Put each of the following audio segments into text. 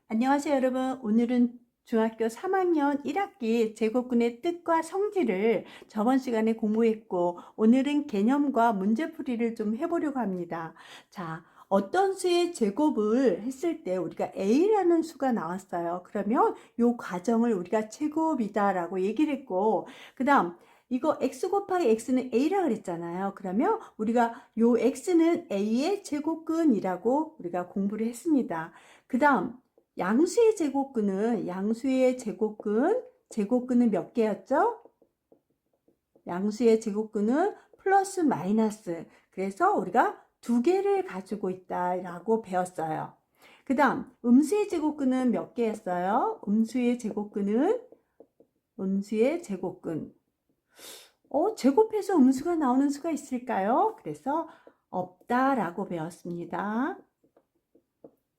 안녕하세요 여러분. 오늘은 중학교 3학년 1학기 제곱근의 뜻과 성질을 저번 시간에 공부했고, 오늘은 개념과 문제풀이를 좀 해보려고 합니다. 자, 어떤 수의 제곱을 했을 때 우리가 A라는 수가 나왔어요. 그러면 이 과정을 우리가 제곱이다 라고 얘기를 했고, 그 다음 이거 x 곱하기 x는 a라 그랬잖아요. 그러면 우리가 요 x는 a의 제곱근이라고 우리가 공부를 했습니다. 그 다음 양수의 제곱근은 몇 개였죠? 양수의 제곱근은 플러스 마이너스. 그래서 우리가 두 개를 가지고 있다라고 배웠어요. 그 다음 음수의 제곱근은 몇 개였어요? 음수의 제곱근 제곱해서 음수가 나오는 수가 있을까요? 그래서 없다라고 배웠습니다.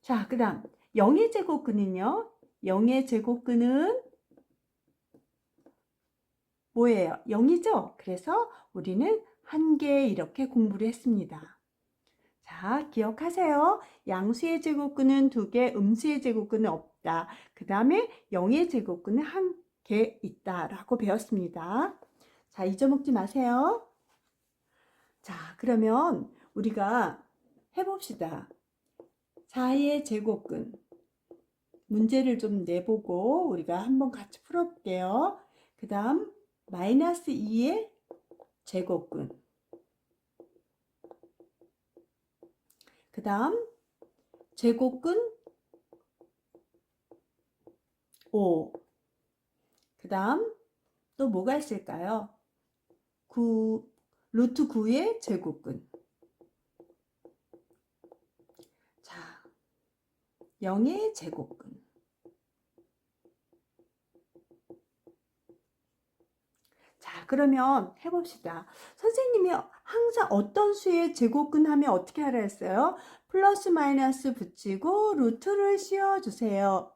자, 그 다음 0의 제곱근은요? 0의 제곱근은 뭐예요? 0이죠? 그래서 우리는 한 개 이렇게 공부를 했습니다. 자, 기억하세요. 양수의 제곱근은 두 개, 음수의 제곱근은 없다. 그 다음에 0의 제곱근은 한 개 있다라고 배웠습니다. 자, 잊어먹지 마세요. 자, 그러면 우리가 해봅시다. 4의 제곱근. 문제를 좀 내보고 우리가 한번 같이 풀어볼게요. 그 다음 마이너스 2의 제곱근. 그 다음 제곱근 5. 그 다음 또 뭐가 있을까요? 루트 9의 제곱근. 자, 0의 제곱근. 자, 그러면 해봅시다. 선생님이 항상 어떤 수의 제곱근 하면 어떻게 하라 했어요? 플러스 마이너스 붙이고 루트를 씌워주세요.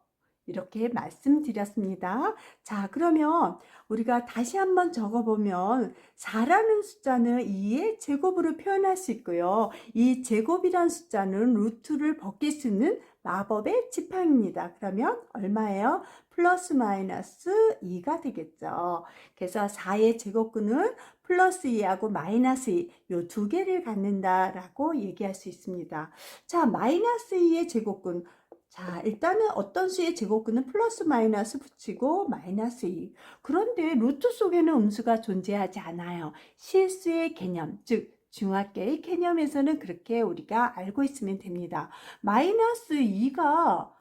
이렇게 말씀드렸습니다. 자, 그러면 우리가 다시 한번 적어보면 4라는 숫자는 2의 제곱으로 표현할 수 있고요. 이 제곱이란 숫자는 루트를 벗길 수 있는 마법의 지팡이입니다. 그러면 얼마예요? 플러스 마이너스 2가 되겠죠. 그래서 4의 제곱근은 플러스 2하고 마이너스 2, 요 두 개를 갖는다라고 얘기할 수 있습니다. 자, 마이너스 2의 제곱근. 자, 일단은 어떤 수의 제곱근은 플러스 마이너스 붙이고 마이너스 2. 그런데 루트 속에는 음수가 존재하지 않아요. 실수의 개념, 즉 중학교의 개념에서는 그렇게 우리가 알고 있으면 됩니다. 마이너스 2가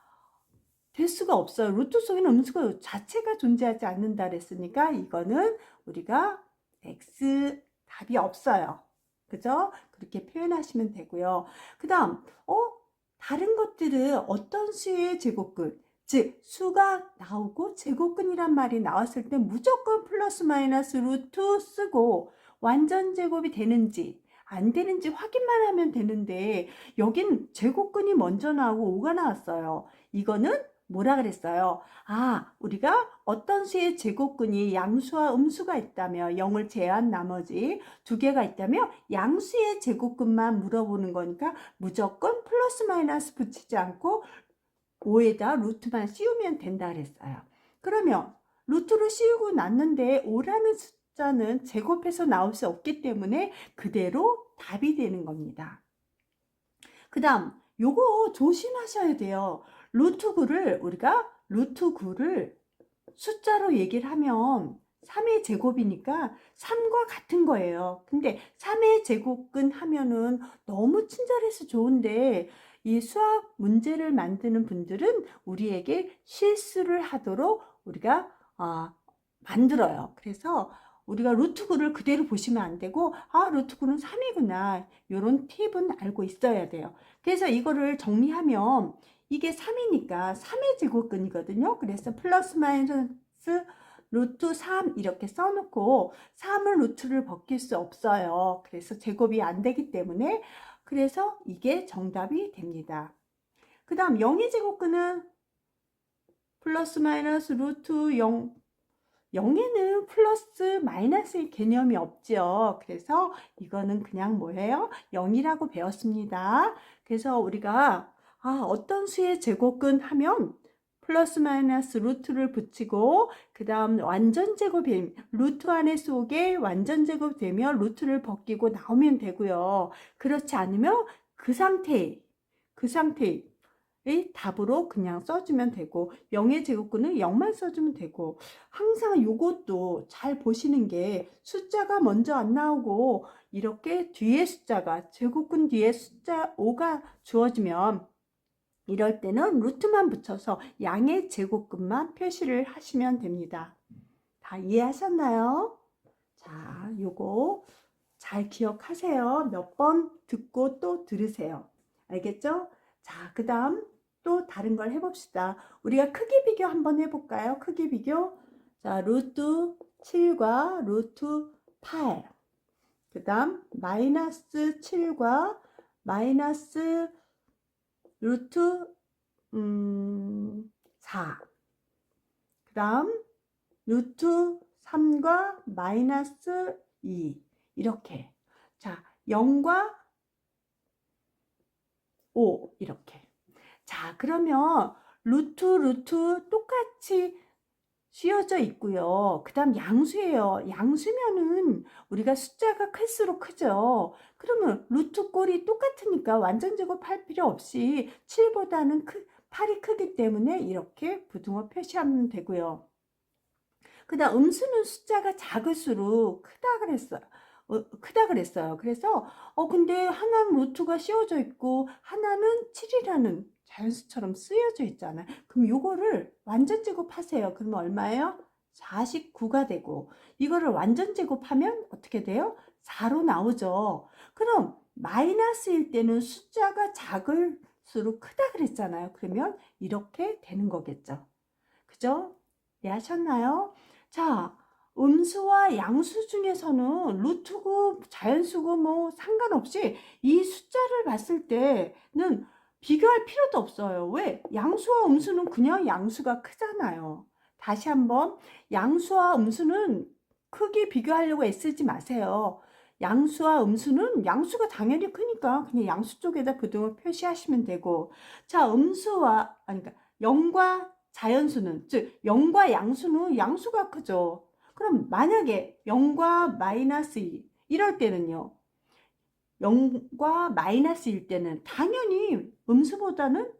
될 수가 없어요. 루트 속에는 음수가 자체가 존재하지 않는다 그랬으니까 이거는 우리가 X 답이 없어요. 그죠? 그렇게 표현하시면 되고요. 그 다음 다른 것들은 어떤 수의 제곱근, 즉 수가 나오고 제곱근이란 말이 나왔을 때 무조건 플러스 마이너스 루트 쓰고 완전 제곱이 되는지 안 되는지 확인만 하면 되는데, 여긴 제곱근이 먼저 나오고 5가 나왔어요. 이거는 뭐라 그랬어요? 우리가 어떤 수의 제곱근이 양수와 음수가 있다며 0을 제외한 나머지 두 개가 있다며 양수의 제곱근만 물어보는 거니까 무조건 플러스 마이너스 붙이지 않고 5에다 루트만 씌우면 된다 그랬어요. 그러면 루트를 씌우고 났는데 5라는 숫자는 제곱해서 나올 수 없기 때문에 그대로 답이 되는 겁니다. 그 다음 요거 조심하셔야 돼요. 루트 9를 숫자로 얘기를 하면 3의 제곱이니까 3과 같은 거예요. 근데 3의 제곱근 하면은 너무 친절해서 좋은데, 이 수학 문제를 만드는 분들은 우리에게 실수를 하도록 우리가 만들어요. 그래서 우리가 루트 9를 그대로 보시면 안 되고, 루트 9는 3이구나. 이런 팁은 알고 있어야 돼요. 그래서 이거를 정리하면 이게 3이니까 3의 제곱근이거든요. 그래서 플러스 마이너스 루트 3 이렇게 써놓고 3은 루트를 벗길 수 없어요. 그래서 제곱이 안 되기 때문에, 그래서 이게 정답이 됩니다. 그 다음 0의 제곱근은 플러스 마이너스 루트 0 0에는 플러스 마이너스의 개념이 없죠. 그래서 이거는 그냥 뭐예요? 0이라고 배웠습니다. 그래서 우리가 어떤 수의 제곱근 하면 플러스 마이너스 루트를 붙이고 그 다음 완전 제곱이 루트 안에 속에 완전 제곱 되면 루트를 벗기고 나오면 되고요. 그렇지 않으면 그 상태의 답으로 그냥 써주면 되고 0의 제곱근은 0만 써주면 되고 항상 이것도 잘 보시는 게 숫자가 먼저 안 나오고 이렇게 뒤에 숫자가 제곱근 뒤에 숫자 5가 주어지면 이럴 때는 루트만 붙여서 양의 제곱근만 표시를 하시면 됩니다. 다 이해하셨나요? 자, 요거 잘 기억하세요. 몇 번 듣고 또 들으세요. 알겠죠? 자, 그 다음 또 다른 걸 해봅시다. 우리가 크기 비교 한번 해볼까요? 크기 비교. 자, 루트 7과 루트 8. 그 다음 마이너스 7과 마이너스 루트 4. 그 다음 루트 3과 마이너스 2. 이렇게. 자, 0과 5 이렇게. 자, 그러면 루트 똑같이 씌워져 있고요. 그 다음 양수예요. 양수면은 우리가 숫자가 클수록 크죠. 그러면 루트 꼴이 똑같으니까 완전 제곱할 필요 없이 7보다는 8이 크기 때문에 이렇게 부등호 표시하면 되고요. 그 다음 음수는 숫자가 작을수록 크다 그랬어요. 그래서 근데 하나는 루트가 씌워져 있고 하나는 7이라는 자연수처럼 쓰여져 있잖아요. 그럼 요거를 완전 제곱하세요. 그러면 얼마예요? 49가 되고 이거를 완전 제곱하면 어떻게 돼요? 4로 나오죠. 그럼 마이너스일 때는 숫자가 작을수록 크다 그랬잖아요. 그러면 이렇게 되는 거겠죠. 그죠? 이해하셨나요? 자, 음수와 양수 중에서는 루트고 자연수고 뭐 상관없이 이 숫자를 봤을 때는 비교할 필요도 없어요. 왜? 양수와 음수는 그냥 양수가 크잖아요. 다시 한번 양수와 음수는 크게 비교하려고 애쓰지 마세요. 양수와 음수는 양수가 당연히 크니까 그냥 양수 쪽에다 부등을 표시하시면 되고 자, 그러니까 0과 자연수는 즉 0과 양수는 양수가 크죠. 그럼 만약에 0과 마이너스 2 이럴 때는요. 0과 마이너스일 때는 당연히 음수보다는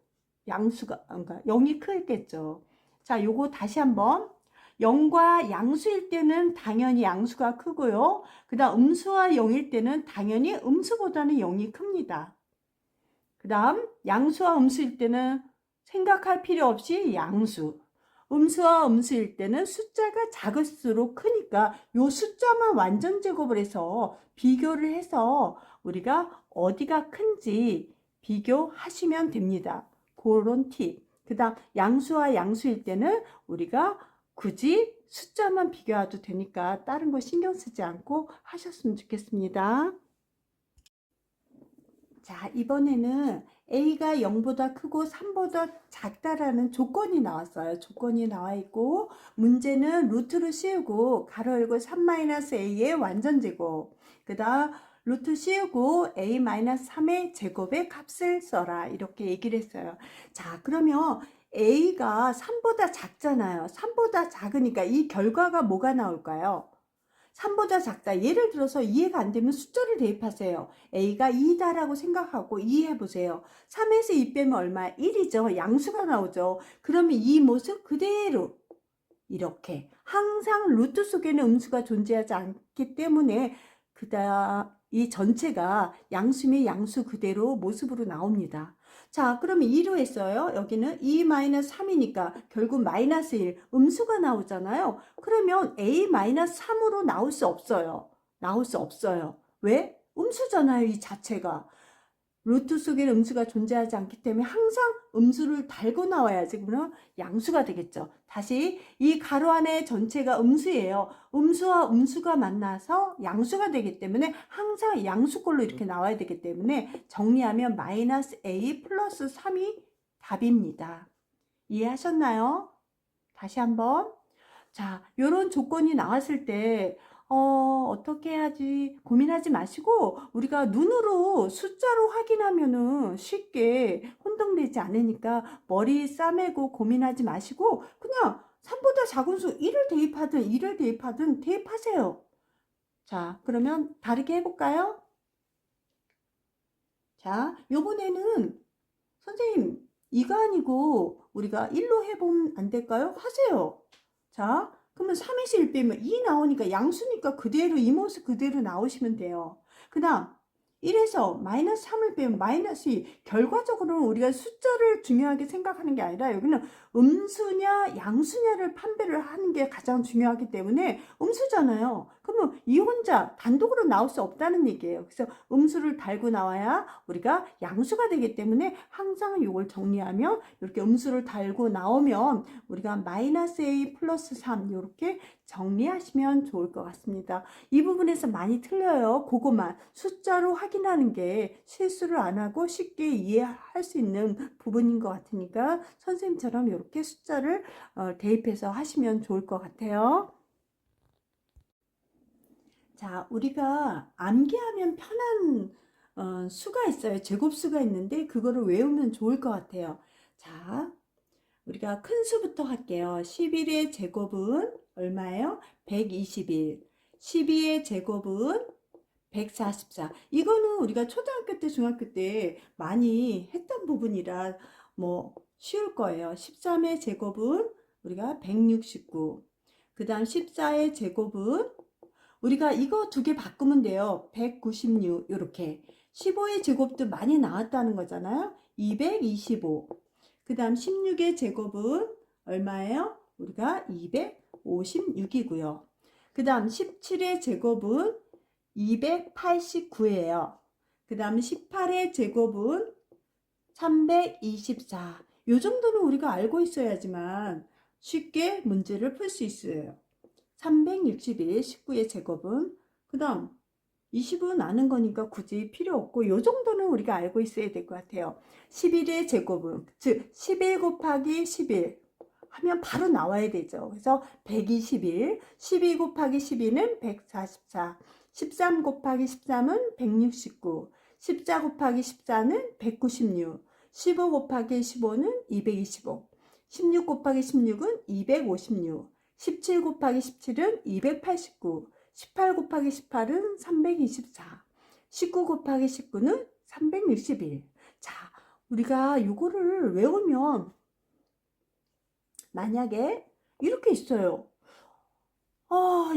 양수가 그러니까 0이 크겠죠. 자, 요거 다시 한번 0과 양수일 때는 당연히 양수가 크고요. 그 다음 음수와 0일 때는 당연히 음수보다는 0이 큽니다. 그 다음 양수와 음수일 때는 생각할 필요 없이 양수. 음수와 음수일 때는 숫자가 작을수록 크니까 요 숫자만 완전 제곱을 해서 비교를 해서 우리가 어디가 큰지 비교하시면 됩니다. 그런 팁. 그 다음 양수와 양수일 때는 우리가 굳이 숫자만 비교해도 되니까 다른 거 신경 쓰지 않고 하셨으면 좋겠습니다. 자, 이번에는 A가 0보다 크고 3보다 작다라는 조건이 나왔어요. 조건이 나와 있고 문제는 루트를 씌우고 가로 열고 3-A의 완전 제곱 그 다음 루트 씌우고 A-3의 제곱의 값을 써라 이렇게 얘기를 했어요. 자, 그러면 A가 3보다 작잖아요. 3보다 작으니까 이 결과가 뭐가 나올까요? 3보다 작다. 예를 들어서 이해가 안 되면 숫자를 대입하세요. A가 2다라고 생각하고 이해해 보세요. 3에서 2 빼면 얼마? 1이죠. 양수가 나오죠. 그러면 이 모습 그대로 이렇게 항상 루트 속에는 음수가 존재하지 않기 때문에 이 전체가 양수면 양수 그대로 모습으로 나옵니다. 자, 그러면 2로 했어요. 여기는 2-3이니까 결국 마이너스 1 음수가 나오잖아요. 그러면 A-3으로 나올 수 없어요. 나올 수 없어요. 왜? 음수잖아요, 이 자체가. 루트 속에 음수가 존재하지 않기 때문에 항상 음수를 달고 나와야지 그러면 양수가 되겠죠. 다시 이 가로 안에 전체가 음수예요. 음수와 음수가 만나서 양수가 되기 때문에 항상 양수꼴로 이렇게 나와야 되기 때문에 정리하면 마이너스 A 플러스 3이 답입니다. 이해하셨나요? 다시 한번 자, 요런 조건이 나왔을 때 어떻게 해야지 고민하지 마시고 우리가 눈으로 숫자로 확인하면은 쉽게 혼동되지 않으니까 머리 싸매고 고민하지 마시고 그냥 3보다 작은 수 1을 대입하든 2를 대입하든 대입하세요. 자, 그러면 다르게 해볼까요? 자, 요번에는 선생님 이거 아니고 우리가 1로 해보면 안 될까요? 하세요. 자, 그러면 3에서 1 빼면 2 나오니까 양수니까 그대로 이 모습 그대로 나오시면 돼요. 그 다음 1에서 마이너스 3을 빼면 마이너스 2. 결과적으로는 우리가 숫자를 중요하게 생각하는 게 아니라 여기는 음수냐 양수냐를 판별을 하는 게 가장 중요하기 때문에 음수잖아요. 그러면 이 혼자 단독으로 나올 수 없다는 얘기예요. 그래서 음수를 달고 나와야 우리가 양수가 되기 때문에 항상 이걸 정리하면 이렇게 음수를 달고 나오면 우리가 마이너스 a 플러스 3 이렇게 정리하시면 좋을 것 같습니다. 이 부분에서 많이 틀려요. 그것만 숫자로 확인하는 게 실수를 안 하고 쉽게 이해할 수 있는 부분인 것 같으니까 선생님처럼 이렇게 숫자를 대입해서 하시면 좋을 것 같아요. 자, 우리가 암기하면 편한 수가 있어요. 제곱수가 있는데 그거를 외우면 좋을 것 같아요. 자, 우리가 큰 수부터 할게요. 11의 제곱은 얼마예요? 121. 12의 제곱은 144. 이거는 우리가 초등학교 때, 중학교 때 많이 했던 부분이라 뭐 쉬울 거예요. 13의 제곱은 우리가 169. 그 다음 14의 제곱은 우리가 이거 두 개 바꾸면 돼요. 196 이렇게. 15의 제곱도 많이 나왔다는 거잖아요. 225. 그 다음 16의 제곱은 얼마예요? 우리가 256이고요. 그 다음 17의 제곱은 289예요. 그 다음 18의 제곱은 324. 요 정도는 우리가 알고 있어야지만 쉽게 문제를 풀 수 있어요. 361, 19의 제곱은 그 다음 20은 아는 거니까 굳이 필요 없고 요 정도는 우리가 알고 있어야 될 것 같아요. 11의 제곱은 즉 11 곱하기 11 하면 바로 나와야 되죠. 그래서 121, 12 곱하기 12는 144, 13 곱하기 13은 169, 14 곱하기 14는 196, 15 곱하기 15는 225, 16 곱하기 16은 256, 17 곱하기 17은 289, 18 곱하기 18은 324, 19 곱하기 19는 361. 자, 우리가 이거를 외우면 만약에 이렇게 있어요.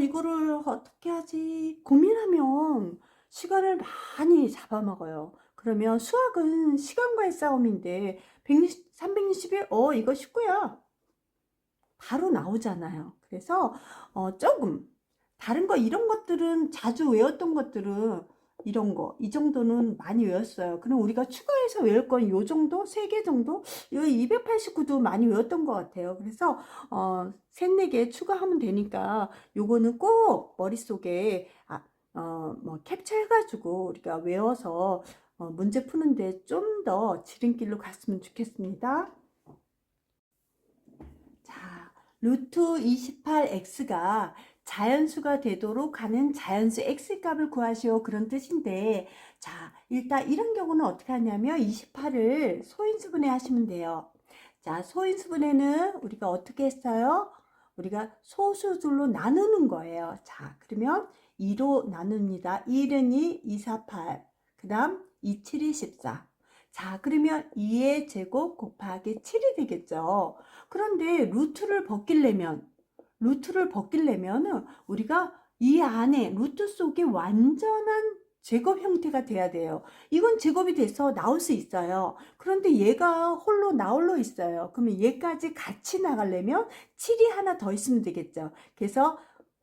이거를 어떻게 하지? 고민하면 시간을 많이 잡아먹어요. 그러면 수학은 시간과의 싸움인데 361, 이거 쉽고요. 바로 나오잖아요. 그래서 조금 다른 거 이런 것들은 자주 외웠던 것들은 이런 거 이 정도는 많이 외웠어요. 그럼 우리가 추가해서 외울 건 요 정도 3개 정도 이 289도 많이 외웠던 것 같아요. 그래서 3, 4개 추가하면 되니까 요거는 꼭 머릿속에 뭐 캡처해가지고 우리가 외워서 문제 푸는데 좀 더 지름길로 갔으면 좋겠습니다. 자, 루트 28x가 자연수가 되도록 하는 자연수 x값을 구하시오 그런 뜻인데 자 일단 이런 경우는 어떻게 하냐면 28을 소인수분해 하시면 돼요. 자 소인수분해는 우리가 어떻게 했어요? 우리가 소수들로 나누는 거예요. 자 그러면 2로 나눕니다. 1은 2, 2, 4, 8. 그 다음 2, 7이 14. 자 그러면 2의 제곱 곱하기 7이 되겠죠. 그런데 루트를 벗기려면 우리가 이 안에 루트 속에 완전한 제곱 형태가 돼야 돼요. 이건 제곱이 돼서 나올 수 있어요. 그런데 얘가 홀로 나홀로 있어요. 그러면 얘까지 같이 나가려면 7이 하나 더 있으면 되겠죠. 그래서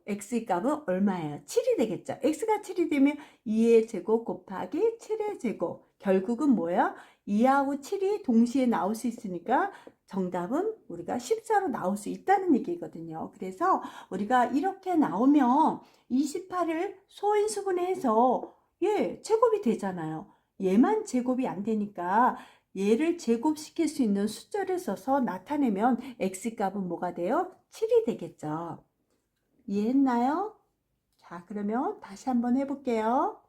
x 값은 얼마예요? 7이 되겠죠. x가 7이 되면 2의 제곱 곱하기 7의 제곱. 결국은 뭐야? 2하고 7이 동시에 나올 수 있으니까 정답은 우리가 14로 나올 수 있다는 얘기거든요. 그래서 우리가 이렇게 나오면 28을 소인수분해해서 제곱이 되잖아요. 얘만 제곱이 안 되니까 얘를 제곱시킬 수 있는 숫자를 써서 나타내면 x값은 뭐가 돼요? 7이 되겠죠. 이해했나요? 자, 그러면 다시 한번 해볼게요.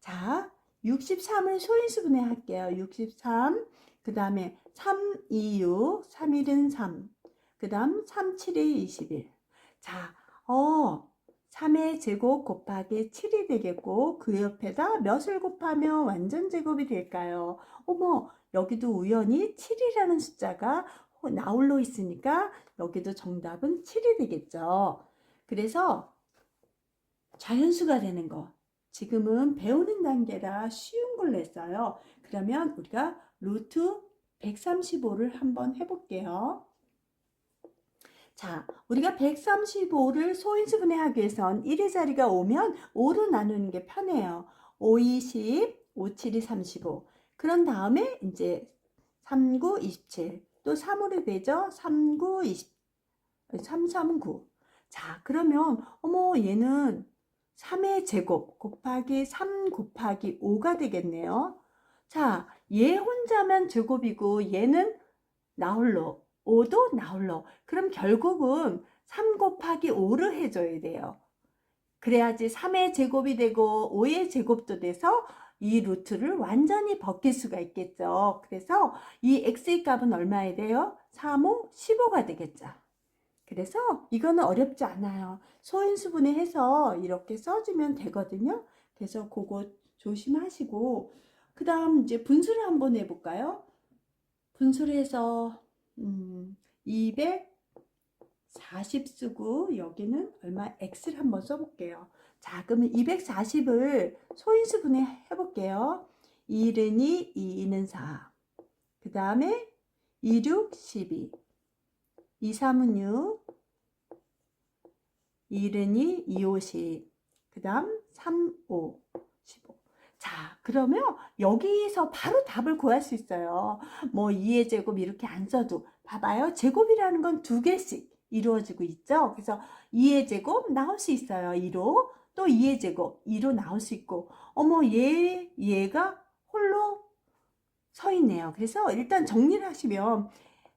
자, 63을 소인수분해 할게요. 63, 그 다음에 3, 2, 6, 3, 1은 3, 그 다음 3, 7이 21. 자, 3의 제곱 곱하기 7이 되겠고 그 옆에다 몇을 곱하면 완전 제곱이 될까요? 어머, 여기도 우연히 7이라는 숫자가 나홀로 있으니까 여기도 정답은 7이 되겠죠. 그래서 자연수가 되는 거. 지금은 배우는 단계라 쉬운 걸로 했어요. 그러면 우리가 루트 135를 한번 해볼게요. 자, 우리가 135를 소인수분해하기 위해선 1의 자리가 오면 5로 나누는 게 편해요. 5, 20, 5, 7이 35. 그런 다음에 이제 3, 9, 27. 또 3으로 되죠? 3, 9, 20, 3, 3, 9. 자, 그러면 어머 얘는 3의 제곱 곱하기 3 곱하기 5가 되겠네요. 자, 얘 혼자만 제곱이고 얘는 나홀로 5도 나홀로. 그럼 결국은 3 곱하기 5를 해줘야 돼요. 그래야지 3의 제곱이 되고 5의 제곱도 돼서 이 루트를 완전히 벗길 수가 있겠죠. 그래서 이 x의 값은 얼마에 돼요? 3, 5, 15가 되겠죠. 그래서 이거는 어렵지 않아요. 소인수분해 해서 이렇게 써주면 되거든요. 그래서 그거 조심하시고 그 다음 이제 분수를 한번 해볼까요? 분수를 해서 240 쓰고 여기는 얼마 x를 한번 써볼게요. 자, 그러면 240을 소인수분해 해볼게요. 1은 2, 2는 4. 그 다음에 2, 6, 12. 2, 3은 6, 1은 2, 2, 5, 10. 그 다음 3, 5, 15. 자, 그러면 여기서 바로 답을 구할 수 있어요. 뭐 2의 제곱 이렇게 안 써도 봐봐요. 제곱이라는 건 두 개씩 이루어지고 있죠. 그래서 2의 제곱 나올 수 있어요. 2로. 또 2의 제곱 2로 나올 수 있고 어머 얘가 홀로 서 있네요. 그래서 일단 정리를 하시면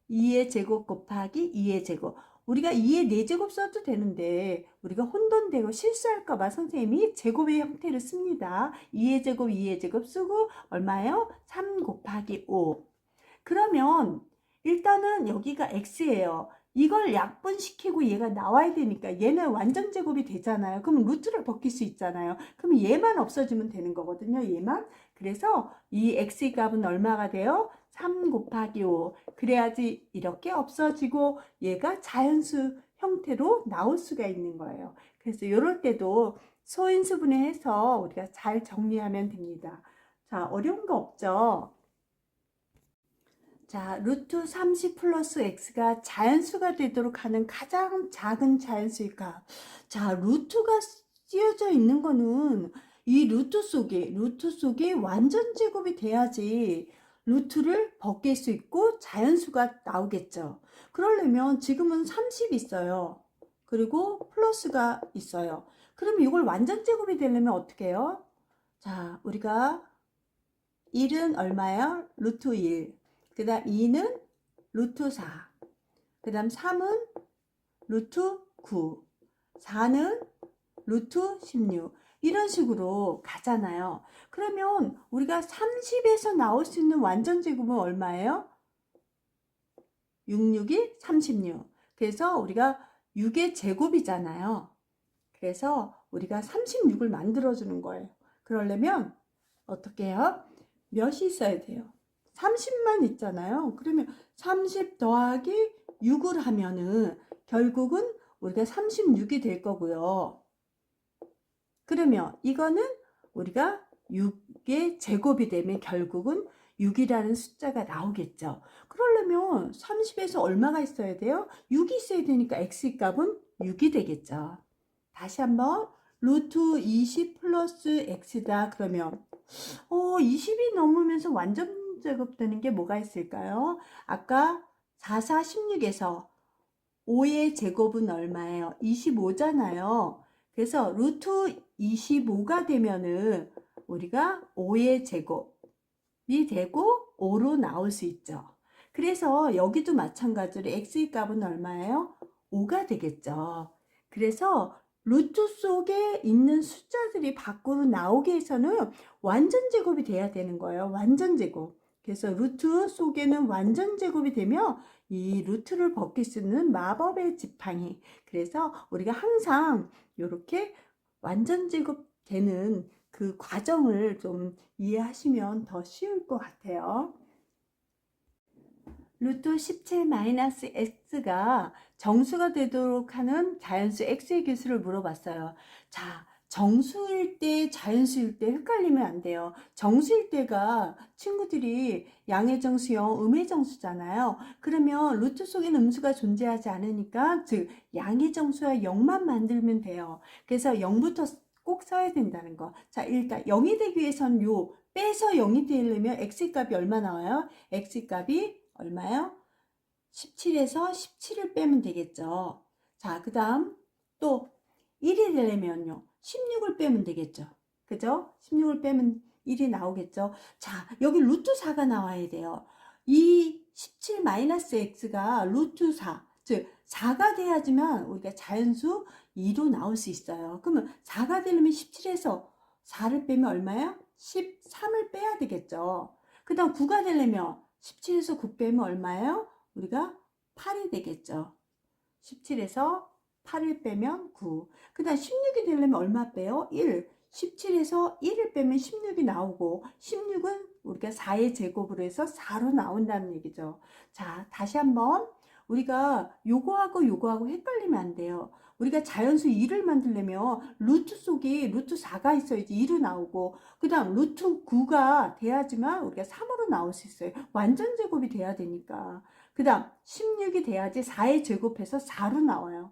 2의 제곱 곱하기 2의 제곱. 우리가 2의 4제곱 써도 되는데 우리가 혼돈되고 실수할까봐 선생님이 제곱의 형태를 씁니다. 2의 제곱 2의 제곱 쓰고 얼마예요? 3 곱하기 5. 그러면 일단은 여기가 x예요. 이걸 약분시키고 얘가 나와야 되니까 얘는 완전 제곱이 되잖아요. 그럼 루트를 벗길 수 있잖아요. 그럼 얘만 없어지면 되는 거거든요. 얘만. 그래서 이 x의 값은 얼마가 돼요? 3 곱하기 5. 그래야지 이렇게 없어지고 얘가 자연수 형태로 나올 수가 있는 거예요. 그래서 이럴 때도 소인수분해해서 우리가 잘 정리하면 됩니다. 자, 어려운 거 없죠? 자, 루트 30 플러스 x가 자연수가 되도록 하는 가장 작은 자연수일까? 자, 루트가 씌어져 있는 거는 이 루트 속에 완전 제곱이 돼야지 루트를 벗길 수 있고 자연수가 나오겠죠. 그러려면 지금은 30 있어요. 그리고 플러스가 있어요. 그럼 이걸 완전 제곱이 되려면 어떻게 해요? 자, 우리가 1은 얼마예요? 루트 1. 그 다음 2는 루트 4. 그 다음 3은 루트 9. 4는 루트 16. 이런 식으로 가잖아요. 그러면 우리가 30에서 나올 수 있는 완전 제곱은 얼마예요? 6, 6이 36. 그래서 우리가 6의 제곱이잖아요. 그래서 우리가 36을 만들어주는 거예요. 그러려면 어떻게 해요? 몇이 있어야 돼요? 30만 있잖아요. 그러면 30 더하기 6을 하면은 결국은 우리가 36이 될 거고요. 그러면 이거는 우리가 6의 제곱이 되면 결국은 6이라는 숫자가 나오겠죠. 그러려면 30에서 얼마가 있어야 돼요? 6이 있어야 되니까 x 값은 6이 되겠죠. 다시 한번 루트 20 플러스 x다. 그러면 20이 넘으면서 완전 제곱되는 게 뭐가 있을까요? 아까 4, 4, 16에서 5의 제곱은 얼마예요? 25잖아요. 그래서 루트 25가 되면은 우리가 5의 제곱 되고 5로 나올 수 있죠. 그래서 여기도 마찬가지로 x의 값은 얼마예요? 5가 되겠죠. 그래서 루트 속에 있는 숫자들이 밖으로 나오게 해서는 완전 제곱이 돼야 되는 거예요. 완전 제곱. 그래서 루트 속에는 완전 제곱이 되면 이 루트를 벗길 수 있는 마법의 지팡이. 그래서 우리가 항상 이렇게 완전 제곱 되는 그 과정을 좀 이해하시면 더 쉬울 것 같아요. 루트 17-x가 정수가 되도록 하는 자연수 x의 개수를 물어봤어요. 자, 정수일 때, 자연수일 때 헷갈리면 안 돼요. 정수일 때가 친구들이 양의 정수 0, 음의 정수잖아요. 그러면 루트 속에는 음수가 존재하지 않으니까, 즉 양의 정수와 0만 만들면 돼요. 그래서 0부터 꼭 써야 된다는 거. 자, 일단 0이 되기 위해서는 요 빼서 0이 되려면 x 값이 얼마 나와요? x 값이 얼마요? 17에서 17을 빼면 되겠죠. 자, 그 다음 또 1이 되려면요. 16을 빼면 되겠죠. 그죠? 16을 빼면 1이 나오겠죠. 자, 여기 루트 4가 나와야 돼요. 이 17-x가 루트 4, 즉 4가 돼야지만 우리가 자연수 2로 나올 수 있어요. 그러면 4가 되려면 17에서 4를 빼면 얼마예요? 13을 빼야 되겠죠. 그 다음 9가 되려면 17에서 9 빼면 얼마예요? 우리가 8이 되겠죠. 17에서 8을 빼면 9. 그 다음 16이 되려면 얼마 빼요? 1. 17에서 1을 빼면 16이 나오고 16은 우리가 4의 제곱으로 해서 4로 나온다는 얘기죠. 자, 다시 한번 우리가 요거하고 헷갈리면 안 돼요. 우리가 자연수 2를 만들려면 루트 속에 루트 4가 있어야지 2로 나오고 그 다음 루트 9가 돼야지만 우리가 3으로 나올 수 있어요. 완전 제곱이 돼야 되니까. 그 다음 16이 돼야지 4의 제곱해서 4로 나와요.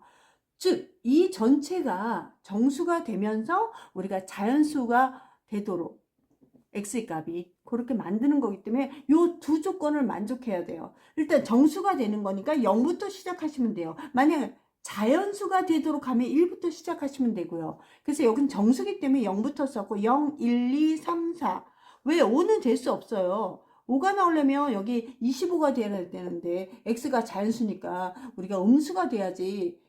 즉 이 전체가 정수가 되면서 우리가 자연수가 되도록 x의 값이 그렇게 만드는 거기 때문에 이 두 조건을 만족해야 돼요. 일단 정수가 되는 거니까 0부터 시작하시면 돼요. 만약 자연수가 되도록 하면 1부터 시작하시면 되고요. 그래서 여기는 정수기 때문에 0부터 썼고 0, 1, 2, 3, 4. 왜 5는 될 수 없어요. 5가 나오려면 여기 25가 돼야 되는데 x가 자연수니까 우리가 음수가 돼야지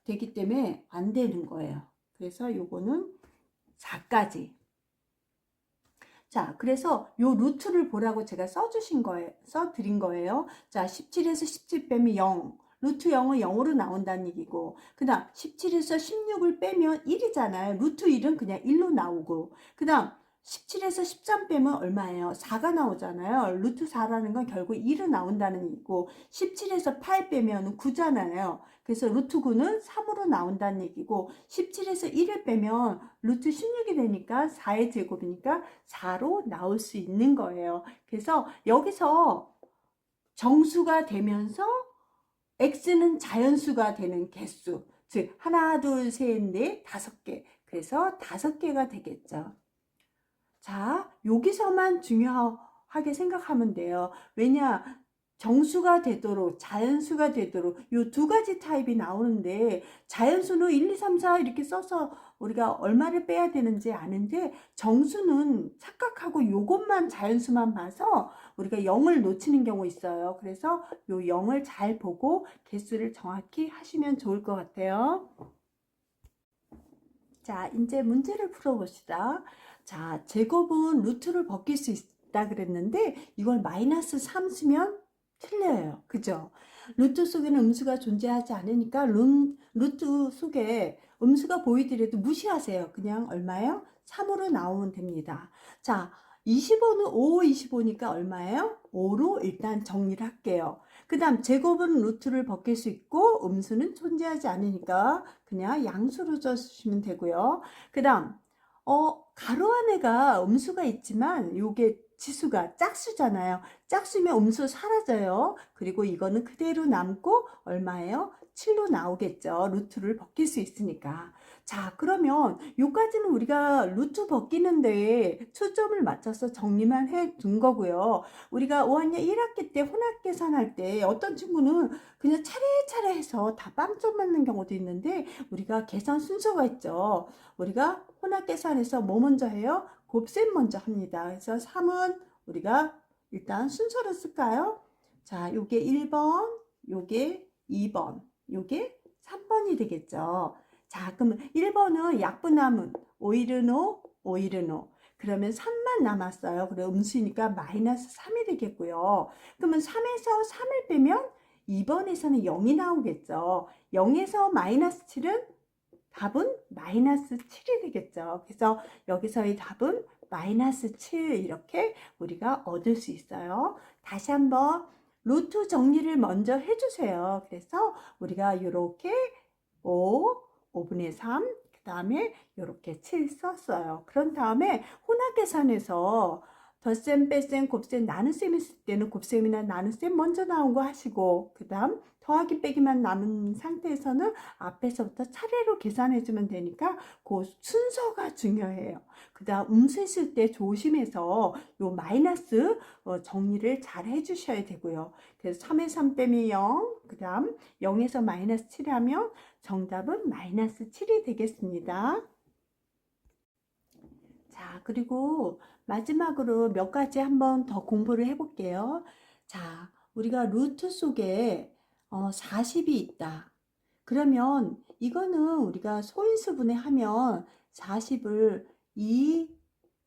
되기 때문에 안 되는 거예요. 그래서 요거는 4까지. 자, 그래서 요 루트를 보라고 제가 써드린 거예요. 자, 17에서 17 빼면 0. 루트 0은 0으로 나온다는 얘기고, 그 다음 17에서 16을 빼면 1이잖아요. 루트 1은 그냥 1로 나오고, 그 다음 17에서 13 빼면 얼마예요? 4가 나오잖아요. 루트 4라는 건 결국 1은 나온다는 얘기고, 17에서 8 빼면 9잖아요. 그래서 루트 9는 3으로 나온다는 얘기고, 17에서 1을 빼면 루트 16이 되니까 4의 제곱이니까 4로 나올 수 있는 거예요. 그래서 여기서 정수가 되면서 x는 자연수가 되는 개수, 즉 하나, 둘, 셋, 넷, 5개. 그래서 5개가 되겠죠. 자, 여기서만 중요하게 생각하면 돼요. 왜냐, 정수가 되도록, 자연수가 되도록 이 두 가지 타입이 나오는데 자연수는 1, 2, 3, 4 이렇게 써서 우리가 얼마를 빼야 되는지 아는데 정수는 착각하고 요것만 자연수만 봐서 우리가 0을 놓치는 경우 있어요. 그래서 요 0을 잘 보고 개수를 정확히 하시면 좋을 것 같아요. 자, 이제 문제를 풀어봅시다. 자, 제곱은 루트를 벗길 수 있다 그랬는데 이걸 마이너스 3 쓰면 틀려요. 그죠? 루트 속에는 음수가 존재하지 않으니까 루트 속에 음수가 보이더라도 무시하세요. 그냥 얼마예요? 3으로 나오면 됩니다. 자, 25는 5, 25니까 얼마예요? 5로 일단 정리를 할게요. 그 다음 제곱은 루트를 벗길 수 있고 음수는 존재하지 않으니까 그냥 양수로 써주시면 되고요. 그 다음 가로 안에가 음수가 있지만 요게 지수가 짝수잖아요. 짝수면 음수 사라져요. 그리고 이거는 그대로 남고 얼마예요? 7로 나오겠죠. 루트를 벗길 수 있으니까. 자, 그러면 요까지는 우리가 루트 벗기는데 초점을 맞춰서 정리만 해 둔 거고요. 우리가 5학년 1학기 때 혼합 계산할 때 어떤 친구는 그냥 차례차례 해서 다 빵점 맞는 경우도 있는데 우리가 계산 순서가 있죠. 우리가 혼합 계산에서 뭐 먼저 해요? 곱셈 먼저 합니다. 그래서 3은 우리가 일단 순서로 쓸까요? 자, 요게 1번, 요게 2번, 요게 3번이 되겠죠. 자, 그러면 1번은 약분함은 오이르노, 오이르노. 그러면 3만 남았어요. 그래 음수니까 마이너스 3이 되겠고요. 그러면 3에서 3을 빼면 2번에서는 0이 나오겠죠. 0에서 마이너스 7은 답은 마이너스 7이 되겠죠. 그래서 여기서의 답은 마이너스 7 이렇게 우리가 얻을 수 있어요. 다시 한번 루트 정리를 먼저 해주세요. 그래서 우리가 이렇게 5분의 3, 그 다음에 이렇게 7 썼어요. 그런 다음에 혼합계산에서 덧셈, 뺄셈, 곱셈, 나눗셈 했을 때는 곱셈이나 나눗셈 먼저 나온 거 하시고 그 다음 더하기 빼기만 남은 상태에서는 앞에서부터 차례로 계산해주면 되니까 그 순서가 중요해요. 그 다음 음수했을 때 조심해서 요 마이너스 정리를 잘 해주셔야 되고요. 그래서 3에 3 빼면 0, 그 다음 0에서 마이너스 7 하면 정답은 마이너스 7이 되겠습니다. 자, 그리고 마지막으로 몇 가지 한번 더 공부를 해볼게요. 자, 우리가 루트 속에 40이 있다. 그러면 이거는 우리가 소인수분해 하면 40을 2,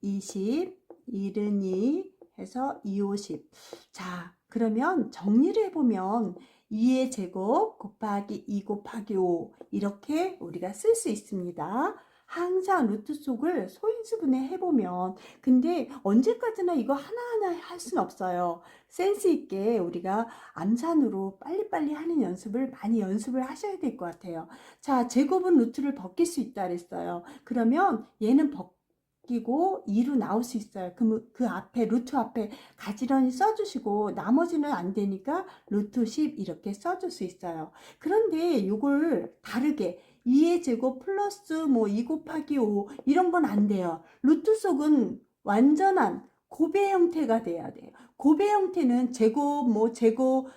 20, 1은 2 해서 2, 50. 자, 그러면 정리를 해보면 2의 제곱 곱하기 2 곱하기 5 이렇게 우리가 쓸 수 있습니다. 항상 루트 속을 소인수분해 해보면 근데 언제까지나 이거 하나하나 할 수는 없어요. 센스 있게 우리가 암산으로 빨리빨리 하는 연습을 많이 연습을 하셔야 될 것 같아요. 자, 제곱은 루트를 벗길 수 있다 그랬어요. 그러면 얘는 벗기고 2로 나올 수 있어요. 그럼 그 앞에 루트 앞에 가지런히 써주시고 나머지는 안 되니까 루트 10 이렇게 써줄 수 있어요. 그런데 이걸 다르게 2의 제곱 플러스 뭐 2 곱하기 5 이런 건 안 돼요. 루트 속은 완전한 곱의 형태가 돼야 돼요. 곱의 형태는 제곱, 뭐 제곱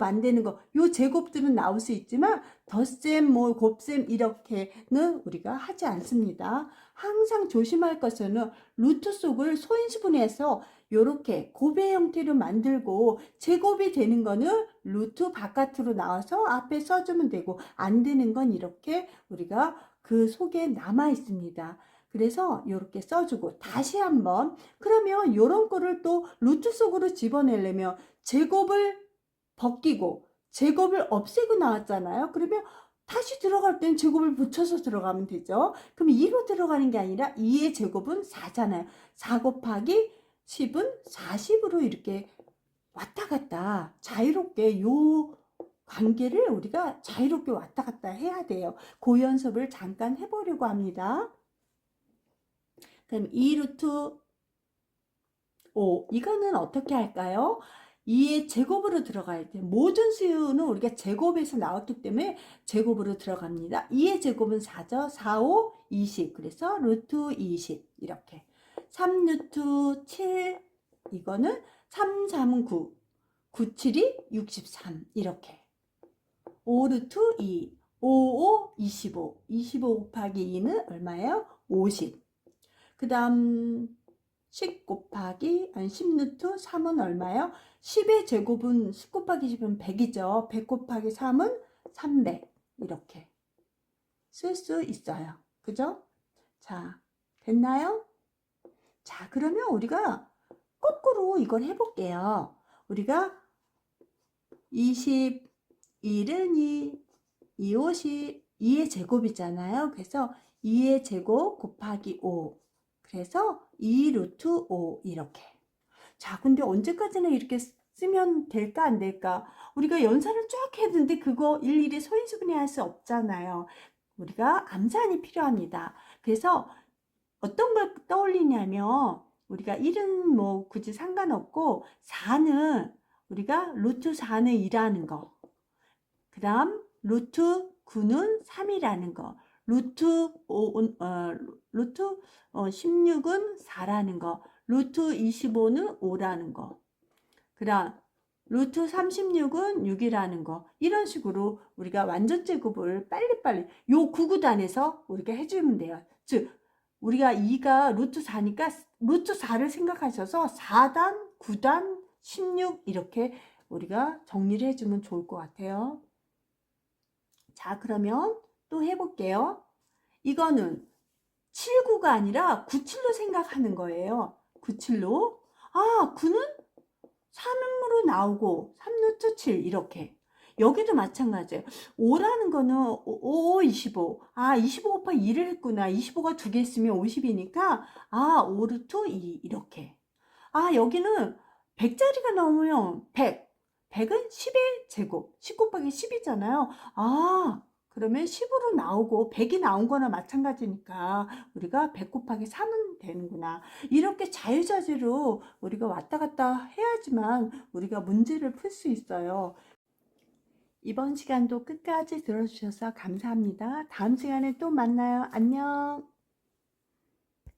안 되는 거, 요 제곱들은 나올 수 있지만 덧셈, 뭐 곱셈 이렇게는 우리가 하지 않습니다. 항상 조심할 것은 루트 속을 소인수분해서 요렇게 곱의 형태로 만들고 제곱이 되는 거는 루트 바깥으로 나와서 앞에 써주면 되고 안 되는 건 이렇게 우리가 그 속에 남아 있습니다. 그래서 이렇게 써주고 다시 한번 그러면 이런 거를 또 루트 속으로 집어내려면 제곱을 벗기고 제곱을 없애고 나왔잖아요. 그러면 다시 들어갈 땐 제곱을 붙여서 들어가면 되죠. 그럼 2로 들어가는 게 아니라 2의 제곱은 4잖아요. 4 곱하기 10은 40으로 이렇게 왔다 갔다 자유롭게 요 관계를 우리가 자유롭게 왔다 갔다 해야 돼요. 그 연습을 잠깐 해보려고 합니다. 그럼 2루트 5 이거는 어떻게 할까요? 2의 제곱으로 들어가야 돼요. 모든 수는 우리가 제곱에서 나왔기 때문에 제곱으로 들어갑니다. 2의 제곱은 4죠. 4, 5, 20 그래서 루트 20 이렇게 3루트 7 이거는 3, 3, 9 9, 7이 63 이렇게 5루트 2 5, 5, 25 25 곱하기 2는 얼마예요? 50 그 다음 10 곱하기 10루트 3은 얼마예요? 10의 제곱은 10 곱하기 10은 100이죠. 100 곱하기 3은 300 이렇게 쓸 수 있어요. 그죠? 자, 됐나요? 자, 그러면 우리가 거꾸로 이걸 해볼게요. 우리가 20, 1은 2, 2, 50, 2의 제곱이잖아요. 그래서 2의 제곱 곱하기 5 그래서 2 루트 5 이렇게. 자, 근데 언제까지나 이렇게 쓰면 될까 안 될까? 우리가 연산을 쭉 했는데 그거 일일이 소인수분해 할 수 없잖아요. 우리가 암산이 필요합니다. 그래서 어떤 걸 떠올리냐면 우리가 1은 뭐 굳이 상관없고 4는 우리가 루트 4는 2라는 거. 그 다음 루트 9는 3이라는 거. 루트 16은 4라는 거. 루트 25는 5라는 거. 그 다음 루트 36은 6이라는 거. 이런 식으로 우리가 완전 제곱을 빨리빨리 요 구구단에서 우리가 해주면 돼요. 즉 우리가 2가 루트 4니까 루트 4를 생각하셔서 4단 9단 16 이렇게 우리가 정리를 해주면 좋을 것 같아요. 자, 그러면 또 해볼게요. 이거는 79가 아니라 97로 생각하는 거예요. 97로. 아, 9는 3으로 나오고 3루트 7 이렇게. 여기도 마찬가지예요. 5라는 거는 5, 25. 아, 25 곱하기 2를 했구나. 25가 두 개 있으면 50이니까 아, 5루트 2 이렇게. 아, 여기는 100짜리가 나오면 100. 100은 10의 제곱. 10 곱하기 10이잖아요. 아, 그러면 10으로 나오고 100이 나온 거나 마찬가지니까 우리가 100 곱하기 3은 되는구나. 이렇게 자유자재로 우리가 왔다 갔다 해야지만 우리가 문제를 풀 수 있어요. 이번 시간도 끝까지 들어주셔서 감사합니다. 다음 시간에 또 만나요. 안녕.